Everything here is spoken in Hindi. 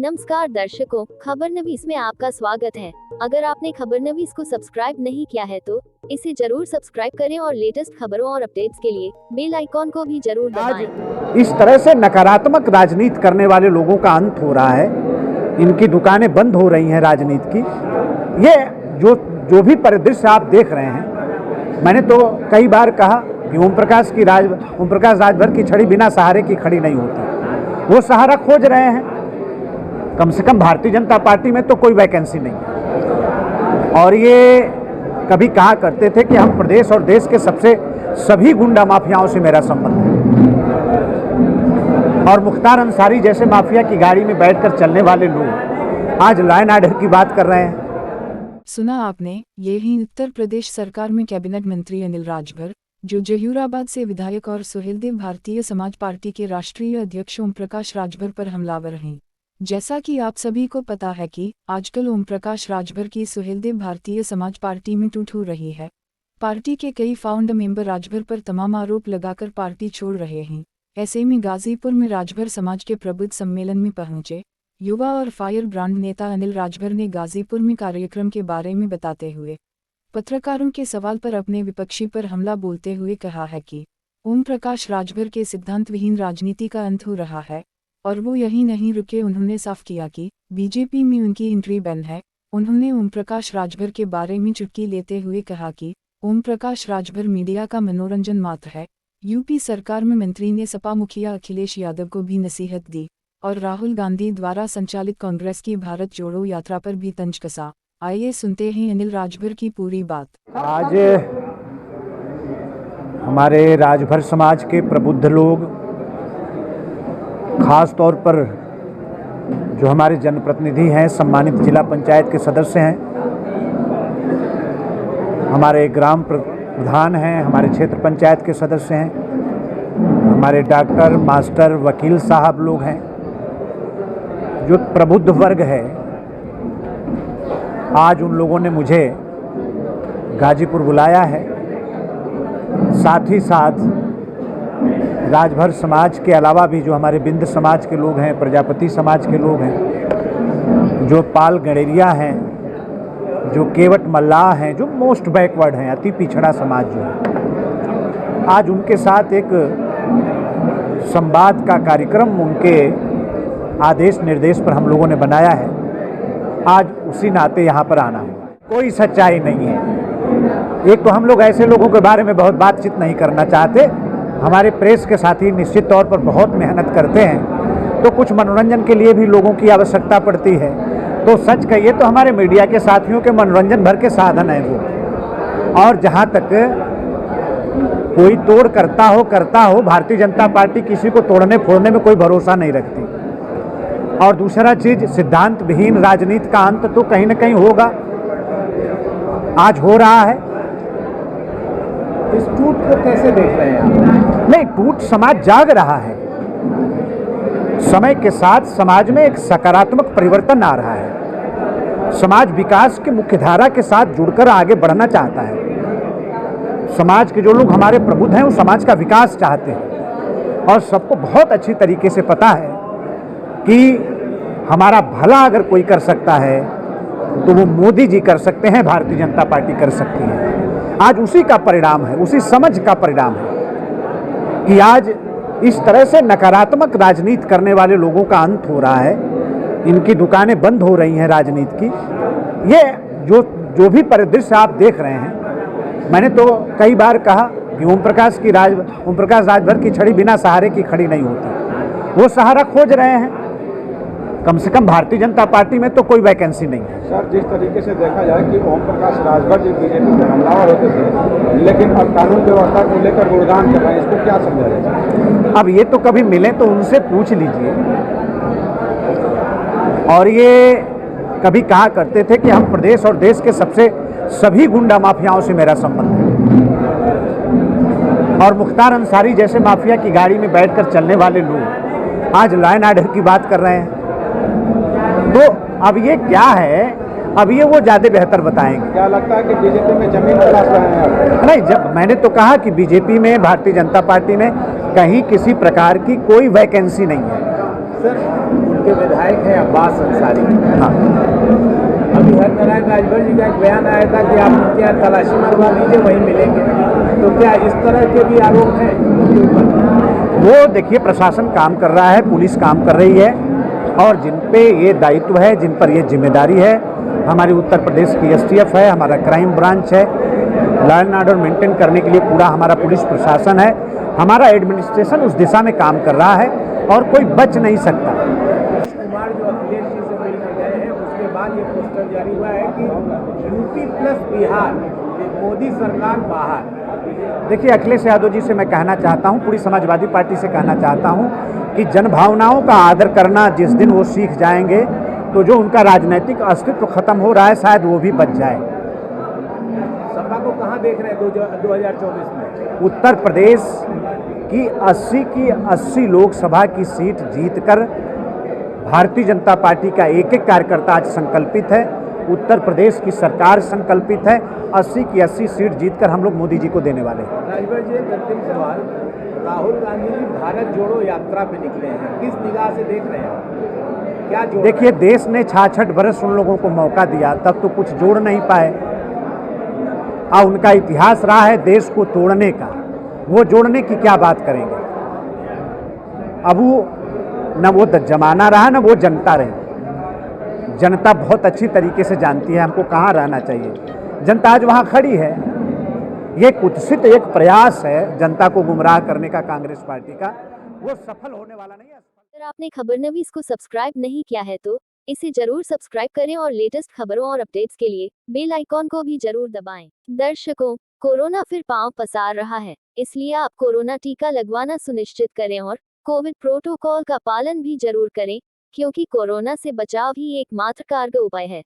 नमस्कार दर्शकों, खबरनवीस में आपका स्वागत है। अगर आपने खबरनवीस को सब्सक्राइब नहीं किया है तो इसे जरूर सब्सक्राइब करें और लेटेस्ट खबरों और अपडेट्स के लिए बेल आइकॉन को भी जरूर दबाएं। इस तरह से नकारात्मक राजनीति करने वाले लोगों का अंत हो रहा है। इनकी दुकानें बंद हो रही हैं राजनीति की। ये जो भी परिदृश्य आप देख रहे हैं, मैंने तो कई बार कहा कि ओम प्रकाश राजभर की छड़ी बिना सहारे की खड़ी नहीं होती। वो सहारा खोज रहे हैं। कम से कम भारतीय जनता पार्टी में तो कोई वैकेंसी नहीं है। और ये कभी कहा करते थे कि हम प्रदेश और देश के सभी गुंडा माफियाओं से मेरा संबंध है, और मुख्तार अंसारी जैसे माफिया की गाड़ी में बैठकर चलने वाले लोग आज लॉ एंड ऑर्डर की बात कर रहे हैं। सुना आपने, ये ही उत्तर प्रदेश सरकार में कैबिनेट मंत्री अनिल राजभर, जो जहीराबाद से विधायक और सुहेलदेव भारतीय समाज पार्टी के राष्ट्रीय अध्यक्ष ओम प्रकाश राजभर पर हमलावर हैं। जैसा कि आप सभी को पता है कि आजकल ओम प्रकाश राजभर की सुहेलदेव भारतीय समाज पार्टी में टूट हो रही है। पार्टी के कई फाउंडर मेंबर राजभर पर तमाम आरोप लगाकर पार्टी छोड़ रहे हैं। ऐसे में गाजीपुर में राजभर समाज के प्रबुद्ध सम्मेलन में पहुंचे युवा और फायर ब्रांड नेता अनिल राजभर ने गाजीपुर में कार्यक्रम के बारे में बताते हुए पत्रकारों के सवाल पर अपने विपक्षी पर हमला बोलते हुए कहा है कि ओम प्रकाश राजभर के सिद्धांत विहीन राजनीति का अंत हो रहा है, और वो यही नहीं रुके। उन्होंने साफ किया कि बीजेपी में उनकी एंट्री बैन है। उन्होंने ओम प्रकाश राजभर के बारे में चुटकी लेते हुए कहा कि ओम प्रकाश राजभर मीडिया का मनोरंजन मात्र है। यूपी सरकार में मंत्री ने सपा मुखिया अखिलेश यादव को भी नसीहत दी और राहुल गांधी द्वारा संचालित कांग्रेस की भारत जोड़ो यात्रा पर भी तंज कसा। आइए सुनते हैं अनिल राजभर की पूरी बात। आज हमारे राजभर समाज के प्रबुद्ध लोग, खास तौर पर जो हमारे जनप्रतिनिधि हैं, सम्मानित जिला पंचायत के सदस्य हैं, हमारे ग्राम प्रधान हैं, हमारे क्षेत्र पंचायत के सदस्य हैं, हमारे डॉक्टर, मास्टर, वकील साहब लोग हैं, जो प्रबुद्ध वर्ग है, आज उन लोगों ने मुझे गाजीपुर बुलाया है। साथ ही साथ राजभर समाज के अलावा भी जो हमारे बिंद समाज के लोग हैं, प्रजापति समाज के लोग हैं, जो पाल गणेरिया हैं, जो केवट मल्लाह हैं, जो मोस्ट बैकवर्ड हैं, अति पिछड़ा समाज जो है, आज उनके साथ एक संवाद का कार्यक्रम उनके आदेश निर्देश पर हम लोगों ने बनाया है। आज उसी नाते यहाँ पर आना हुआ। कोई सच्चाई नहीं है। एक तो हम लोग ऐसे लोगों के बारे में बहुत बातचीत नहीं करना चाहते। हमारे प्रेस के साथी निश्चित तौर पर बहुत मेहनत करते हैं, तो कुछ मनोरंजन के लिए भी लोगों की आवश्यकता पड़ती है। तो सच कहिए तो हमारे मीडिया के साथियों के मनोरंजन भर के साधन है वो। और जहाँ तक कोई तोड़ करता हो, भारतीय जनता पार्टी किसी को तोड़ने फोड़ने में कोई भरोसा नहीं रखती। और दूसरा चीज, सिद्धांत विहीन राजनीति का अंत तो कहीं न कहीं होगा, आज हो रहा है। इस टूट को कैसे देख रहे हैं आप? नहीं, टूट समाज जाग रहा है। समय के साथ समाज में एक सकारात्मक परिवर्तन आ रहा है। समाज विकास की मुख्यधारा के साथ जुड़कर आगे बढ़ना चाहता है। समाज के जो लोग हमारे प्रबुद्ध हैं, वो समाज का विकास चाहते हैं। और सबको बहुत अच्छी तरीके से पता है कि हमारा भला अगर कोई कर सकता है तो वो मोदी जी कर सकते हैं, भारतीय जनता पार्टी कर सकती है। आज उसी का परिणाम है, उसी समझ का परिणाम है कि आज इस तरह से नकारात्मक राजनीति करने वाले लोगों का अंत हो रहा है। इनकी दुकानें बंद हो रही हैं राजनीति की। ये जो भी परिदृश्य आप देख रहे हैं, मैंने तो कई बार कहा कि ओम प्रकाश राजभर की छड़ी बिना सहारे की खड़ी नहीं होती। वो सहारा खोज रहे हैं। कम से कम भारतीय जनता पार्टी में तो कोई वैकेंसी नहीं है। सर, जिस तरीके से देखा जाए कि ओम प्रकाश राजभर जी बीजेपी में हमलावर होते थे, लेकिन अब कानून व्यवस्था को लेकर गुणगान कर रहे हैं, इसको क्या समझा जाए? अब ये तो कभी मिले तो उनसे पूछ लीजिए। और ये कभी कहा करते थे कि हम प्रदेश और देश के सभी गुंडा माफियाओं से मेरा संबंध है, और मुख्तार अंसारी जैसे माफिया की गाड़ी में बैठकर चलने वाले लोग आज लॉ एंड ऑर्डर की बात कर रहे हैं। तो अब ये क्या है, अब ये वो ज्यादा बेहतर बताएंगे। क्या लगता है कि बीजेपी में जमीन तलाश रहे हैं? नहीं, जब मैंने तो कहा कि बीजेपी में, भारतीय जनता पार्टी में कहीं किसी प्रकार की कोई वैकेंसी नहीं है। सर, के विधायक हैं अब्बास अंसारी। हाँ। अभी हरनारायण राजभर जी का एक बयान आया था कि आप उनके यहाँ तलाशी मरवा लीजिए, वहीं मिलेंगे। तो क्या इस तरह के भी आरोप हैं उनके ऊपर? वो देखिए, प्रशासन काम कर रहा है, पुलिस काम कर रही है, और जिन पे ये दायित्व है, जिन पर ये जिम्मेदारी है, हमारी उत्तर प्रदेश की एसटीएफ है, हमारा क्राइम ब्रांच है, लॉ एंड ऑर्डर मेंटेन करने के लिए पूरा हमारा पुलिस प्रशासन है, हमारा एडमिनिस्ट्रेशन उस दिशा में काम कर रहा है और कोई बच नहीं सकता। कुमार जो अखिलेश जी से मिलकर गए हैं, उसके बाद ये पोस्टर जारी हुआ है कि यूपी प्लस बिहार, मोदी सरकार बाहर। देखिए, अखिलेश यादव जी से मैं कहना चाहता हूं, पूरी समाजवादी पार्टी से कहना चाहता हूं कि जनभावनाओं का आदर करना जिस दिन वो सीख जाएंगे तो जो उनका राजनीतिक अस्तित्व खत्म हो रहा है शायद वो भी बच जाए। सपा को कहाँ देख रहे हैं 2024 में? उत्तर प्रदेश की 80 लोकसभा की सीट जीतकर भारतीय जनता पार्टी का एक एक कार्यकर्ता आज संकल्पित है, उत्तर प्रदेश की सरकार संकल्पित है, 80 की 80 सीट जीतकर हम लोग मोदी जी को देने वाले हैं। राजभर जी, एक अंतिम सवाल, राहुल गांधी जी भारत जोड़ो यात्रा पे निकले हैं, किस निगाह से देख रहे हैं? क्या जोड़? देखिए, देश ने 66 बरस उन लोगों को मौका दिया, तब तो कुछ जोड़ नहीं पाए। उनका इतिहास रहा है देश को तोड़ने का, वो जोड़ने की क्या बात करेंगे? अब वो न वो जमाना रहा न वो जनता रही। जनता बहुत अच्छी तरीके से जानती है हमको कहाँ रहना चाहिए। जनता आज वहाँ खड़ी है। ये कुत्सित एक प्रयास है जनता को गुमराह करने का कांग्रेस पार्टी का, वो सफल होने वाला नहीं है। अगर आपने खबरनवीस को सब्सक्राइब नहीं किया है तो इसे जरूर सब्सक्राइब करें और लेटेस्ट खबरों और अपडेट्स के लिए बेल आइकॉन को भी जरूर दबाएं। दर्शकों, कोरोना फिर पांव पसार रहा है, इसलिए आप कोरोना टीका लगवाना सुनिश्चित करें और कोविड प्रोटोकॉल का पालन भी जरूर करें, क्योंकि कोरोना से बचाव ही एकमात्र कारगर उपाय है।